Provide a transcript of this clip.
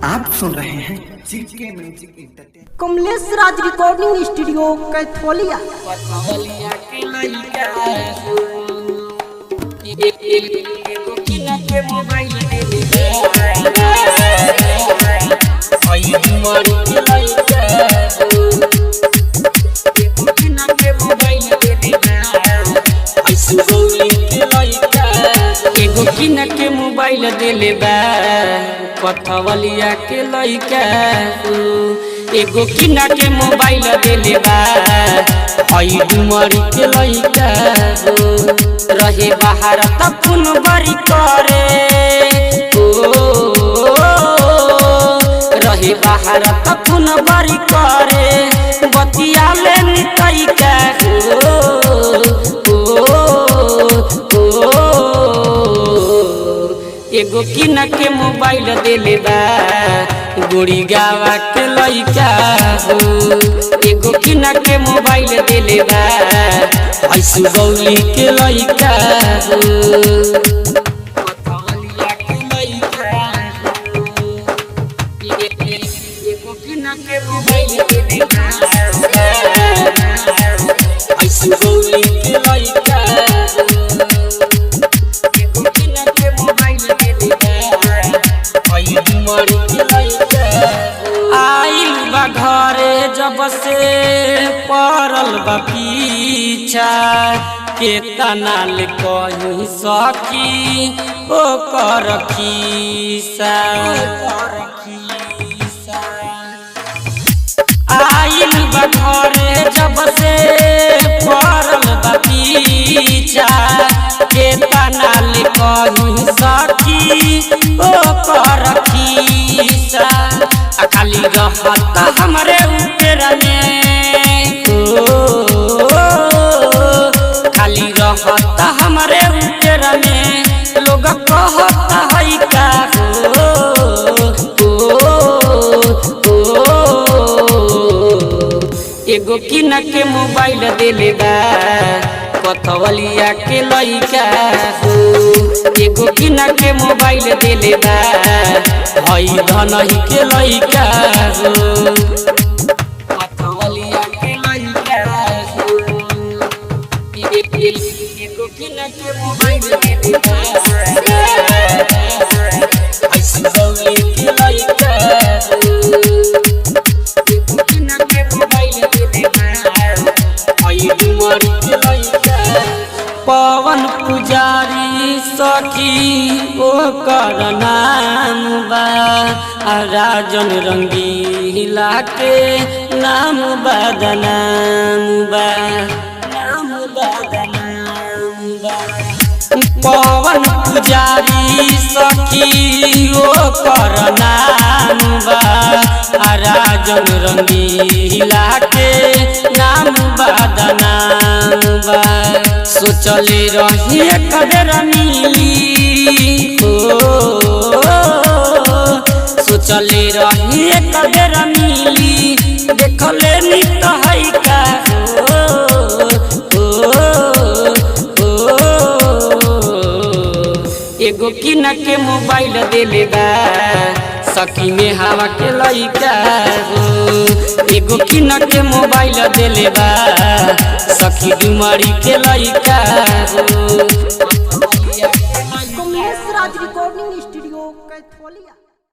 आप सुन रहे हैं जीके म्यूजिक एंटरटेनमेंट। कमलेश राज रिकॉर्डिंग स्टूडियो कैथोलिया। एगो किना के मोबाइल देले बा पथवलिया के लइका। एगो किना के मोबाइल देले बा हई डुमरी के लइका। रहे बाहर त फोन बरी करे रहे बाहर त फोन बरी करे बतिया ले निकइका। एगो किना के मोबाइल देले बा गोरी गावा के लइका। एगो किना के मोबाइल देले बा ऐसु गौली के लइका। एगो किना के मोबाइल देले बा ऐसु गौली के लइका। आइल बा घरे जब से पड़ल बा पीछा के तनाल कहीं सकी ओ कर खीसा। आइल बा घरे जब से पड़ल बा पीछा के तनाल कहीं सकी ओ कर खीसा। खाली रहता हमरे ऊपर में खाली रहता हमरे ऊपर में लोग कहता है का एगो किना के मोबाइल देले बा पथवलिया के लइका। एगो किना के मोबाइल देले बा हई धनही के लइका। पथवलिया के लइका। एगो किना के मोबाइल देले बा ऐसु गौली के लइका। एगो किना के मोबाइल देले बा हई डुमरी के लइका। पवन पुजारी सखी ओ कर नाम बा राजन रंगीला के नाम बदनाम बा पवन पुजारी सखी ओ कर नाम बा राजन रंगीला के नाम बदनाम बा। सोचले रही एक बेर मिली सोचले रही एक बेर मिली देखले नित है का। एगो किना के मोबाइल देले बा सखी में हवा के लइका। एगो किना के मोबाइल देले बा सखी डुमरी के लइका।